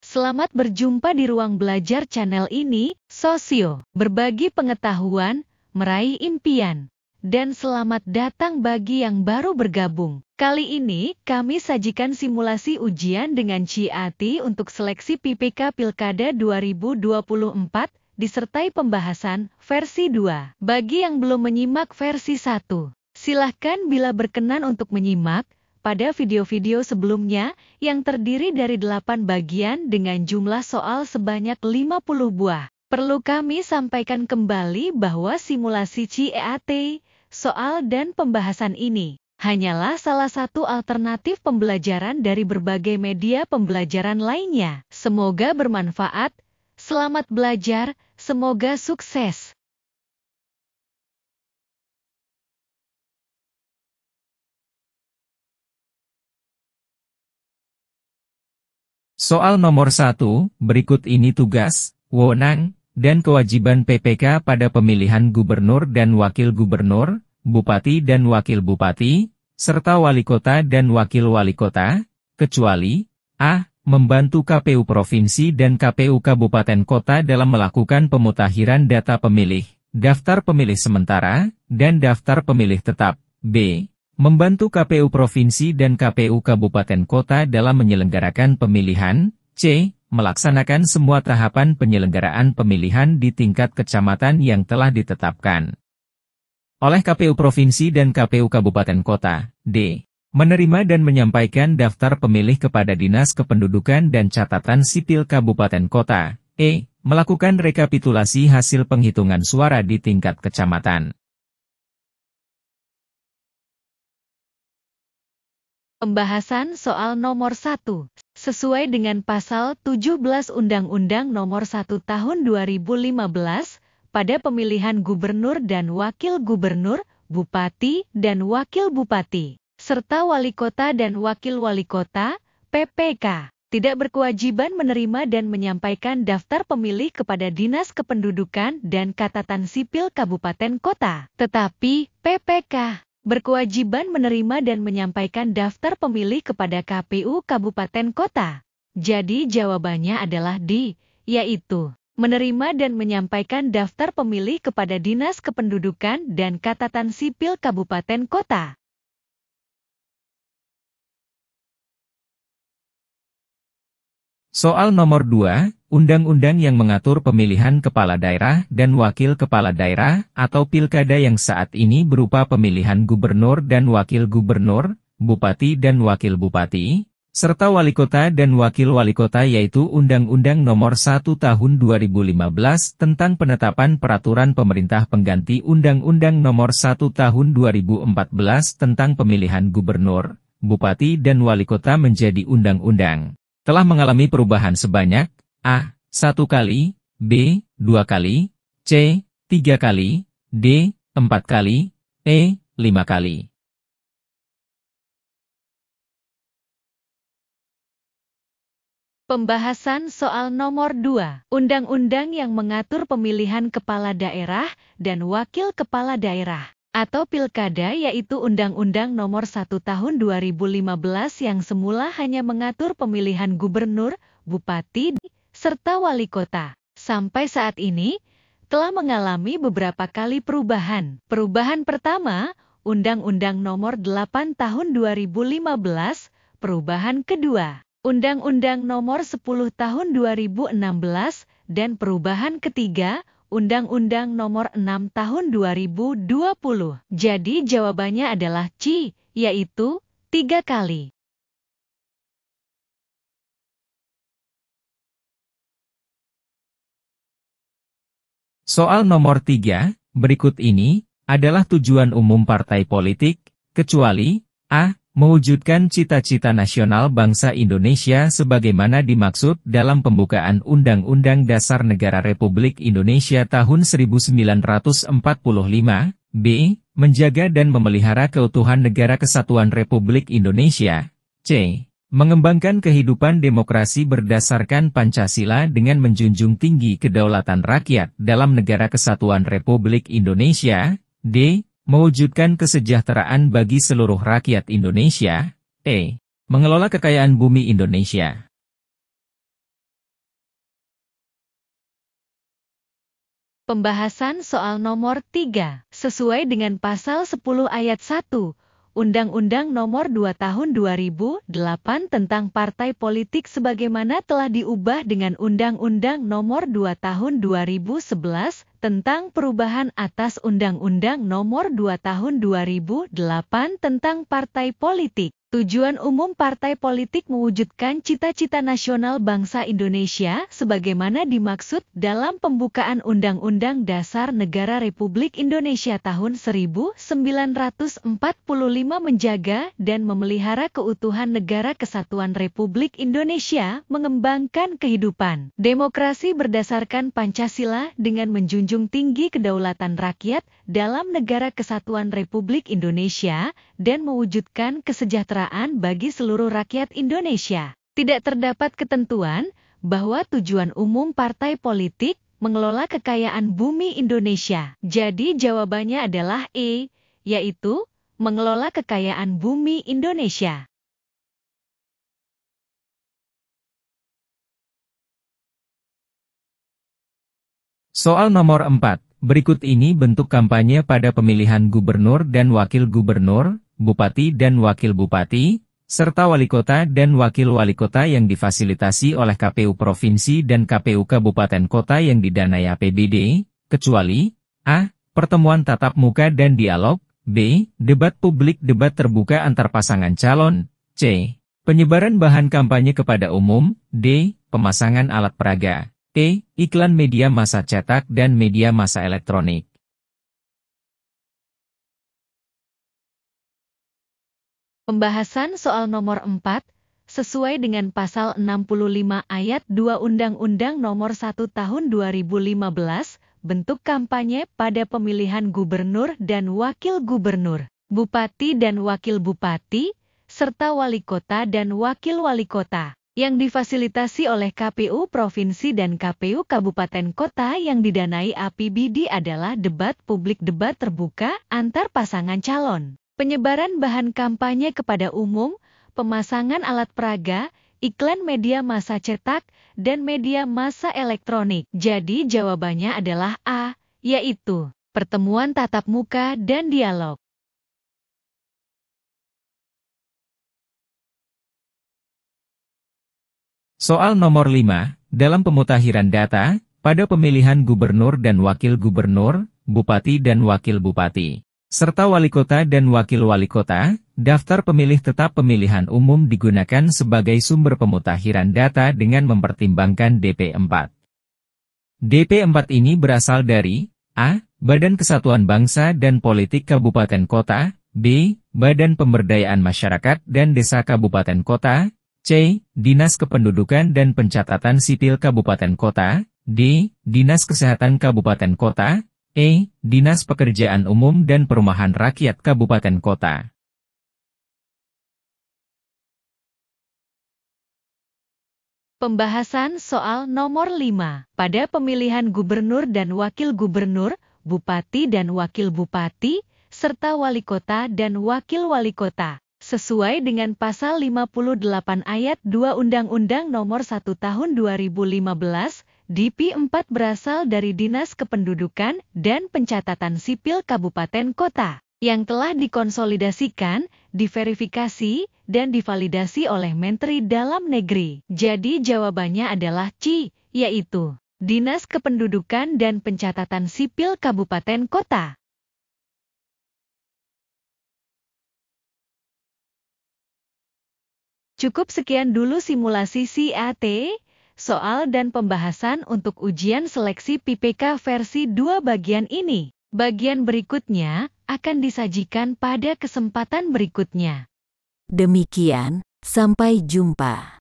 Selamat berjumpa di ruang belajar channel ini, Sosio. Berbagi pengetahuan, meraih impian. Dan selamat datang bagi yang baru bergabung. Kali ini, kami sajikan simulasi ujian dengan CAT untuk seleksi PPK Pilkada 2024, disertai pembahasan versi 2. Bagi yang belum menyimak versi 1, silahkan bila berkenan untuk menyimak pada video-video sebelumnya yang terdiri dari 8 bagian dengan jumlah soal sebanyak 50 buah. Perlu kami sampaikan kembali bahwa simulasi CAT, soal dan pembahasan ini hanyalah salah satu alternatif pembelajaran dari berbagai media pembelajaran lainnya. Semoga bermanfaat, selamat belajar, semoga sukses. Soal nomor 1, berikut ini tugas, wewenang, dan kewajiban PPK pada pemilihan gubernur dan wakil gubernur, bupati dan wakil bupati, serta wali kota dan wakil wali kota, kecuali A. Membantu KPU Provinsi dan KPU Kabupaten Kota dalam melakukan pemutakhiran data pemilih, daftar pemilih sementara, dan daftar pemilih tetap. B. Membantu KPU Provinsi dan KPU Kabupaten Kota dalam menyelenggarakan pemilihan. C. Melaksanakan semua tahapan penyelenggaraan pemilihan di tingkat kecamatan yang telah ditetapkan oleh KPU Provinsi dan KPU Kabupaten Kota. D. Menerima dan menyampaikan daftar pemilih kepada Dinas Kependudukan dan Catatan Sipil Kabupaten Kota. E. Melakukan rekapitulasi hasil penghitungan suara di tingkat kecamatan. Pembahasan soal nomor 1. Sesuai dengan pasal 17 Undang-Undang Nomor 1 Tahun 2015, pada pemilihan gubernur dan wakil gubernur, bupati dan wakil bupati, serta wali kota dan wakil wali kota, PPK, tidak berkewajiban menerima dan menyampaikan daftar pemilih kepada Dinas Kependudukan dan Catatan Sipil Kabupaten Kota. Tetapi, PPK berkewajiban menerima dan menyampaikan daftar pemilih kepada KPU Kabupaten Kota. Jadi jawabannya adalah D, yaitu menerima dan menyampaikan daftar pemilih kepada Dinas Kependudukan dan Catatan Sipil Kabupaten Kota. Soal nomor 2, Undang-undang yang mengatur pemilihan kepala daerah dan wakil kepala daerah atau pilkada yang saat ini berupa pemilihan gubernur dan wakil gubernur, bupati dan wakil bupati, serta wali kota dan wakil wali kota yaitu Undang-Undang Nomor 1 Tahun 2015 tentang penetapan peraturan pemerintah pengganti Undang-Undang Nomor 1 Tahun 2014 tentang pemilihan gubernur, bupati dan wali kota menjadi undang-undang. Telah mengalami perubahan sebanyak A. 1 kali, B. 2 kali, C. 3 kali, D. 4 kali, E. 5 kali. Pembahasan soal nomor 2. Undang-undang yang mengatur pemilihan kepala daerah dan wakil kepala daerah atau pilkada yaitu Undang-Undang Nomor 1 Tahun 2015 yang semula hanya mengatur pemilihan gubernur, bupati, serta wali kota. Sampai saat ini, telah mengalami beberapa kali perubahan. Perubahan pertama, Undang-Undang Nomor 8 Tahun 2015, perubahan kedua, Undang-Undang Nomor 10 Tahun 2016, dan perubahan ketiga, Undang-Undang Nomor 6 Tahun 2020. Jadi jawabannya adalah C, yaitu 3 kali. Soal nomor 3, berikut ini, adalah tujuan umum partai politik, kecuali A. Mewujudkan cita-cita nasional bangsa Indonesia sebagaimana dimaksud dalam pembukaan Undang-Undang Dasar Negara Republik Indonesia tahun 1945, B. Menjaga dan memelihara keutuhan Negara Kesatuan Republik Indonesia, C. Mengembangkan kehidupan demokrasi berdasarkan Pancasila dengan menjunjung tinggi kedaulatan rakyat dalam Negara Kesatuan Republik Indonesia, D. Mewujudkan kesejahteraan bagi seluruh rakyat Indonesia, E. Mengelola kekayaan bumi Indonesia. Pembahasan soal nomor 3, sesuai dengan pasal 10 ayat 1, Undang-Undang Nomor 2 Tahun 2008 tentang Partai Politik sebagaimana telah diubah dengan Undang-Undang Nomor 2 Tahun 2011 tentang perubahan atas Undang-Undang Nomor 2 Tahun 2008 tentang Partai Politik. Tujuan umum partai politik mewujudkan cita-cita nasional bangsa Indonesia sebagaimana dimaksud dalam pembukaan Undang-Undang Dasar Negara Republik Indonesia tahun 1945 menjaga dan memelihara keutuhan Negara Kesatuan Republik Indonesia, mengembangkan kehidupan demokrasi berdasarkan Pancasila dengan menjunjung tinggi kedaulatan rakyat dalam Negara Kesatuan Republik Indonesia dan mewujudkan kesejahteraan bagi seluruh rakyat Indonesia. Tidak terdapat ketentuan bahwa tujuan umum partai politik mengelola kekayaan bumi Indonesia. Jadi jawabannya adalah E, yaitu mengelola kekayaan bumi Indonesia. Soal nomor 4. Berikut ini bentuk kampanye pada pemilihan gubernur dan wakil gubernur, bupati dan wakil bupati, serta wali kota dan wakil wali kota yang difasilitasi oleh KPU Provinsi dan KPU Kabupaten Kota yang didanai APBD, kecuali A. Pertemuan tatap muka dan dialog, B. Debat publik debat terbuka antar pasangan calon, C. Penyebaran bahan kampanye kepada umum, D. Pemasangan alat peraga, E. Iklan media massa cetak dan media massa elektronik. Pembahasan soal nomor 4, sesuai dengan pasal 65 ayat 2 Undang-Undang Nomor 1 Tahun 2015, bentuk kampanye pada pemilihan gubernur dan wakil gubernur, bupati dan wakil bupati, serta wali kota dan wakil wali kota, yang difasilitasi oleh KPU Provinsi dan KPU Kabupaten Kota yang didanai APBD adalah debat publik debat terbuka antar pasangan calon, penyebaran bahan kampanye kepada umum, pemasangan alat peraga, iklan media massa cetak, dan media massa elektronik. Jadi jawabannya adalah A, yaitu pertemuan tatap muka dan dialog. Soal nomor 5, dalam pemutakhiran data, pada pemilihan gubernur dan wakil gubernur, bupati dan wakil bupati, serta wali kota dan wakil wali kota, daftar pemilih tetap pemilihan umum digunakan sebagai sumber pemutakhiran data dengan mempertimbangkan DP4. DP4 ini berasal dari A. Badan Kesatuan Bangsa dan Politik Kabupaten Kota, B. Badan Pemberdayaan Masyarakat dan Desa Kabupaten Kota, C. Dinas Kependudukan dan Pencatatan Sipil Kabupaten Kota, D. Dinas Kesehatan Kabupaten Kota, E. Dinas Pekerjaan Umum dan Perumahan Rakyat Kabupaten Kota. Pembahasan soal nomor 5, pada pemilihan gubernur dan wakil gubernur, bupati dan wakil bupati, serta wali kota dan wakil wali kota. Sesuai dengan pasal 58 ayat 2 Undang-Undang Nomor 1 Tahun 2015, DP4 berasal dari Dinas Kependudukan dan Pencatatan Sipil Kabupaten Kota, yang telah dikonsolidasikan, diverifikasi, dan divalidasi oleh Menteri Dalam Negeri. Jadi jawabannya adalah C, yaitu Dinas Kependudukan dan Pencatatan Sipil Kabupaten Kota. Cukup sekian dulu simulasi CAT, soal dan pembahasan untuk ujian seleksi PPK versi 2 bagian ini. Bagian berikutnya akan disajikan pada kesempatan berikutnya. Demikian, sampai jumpa.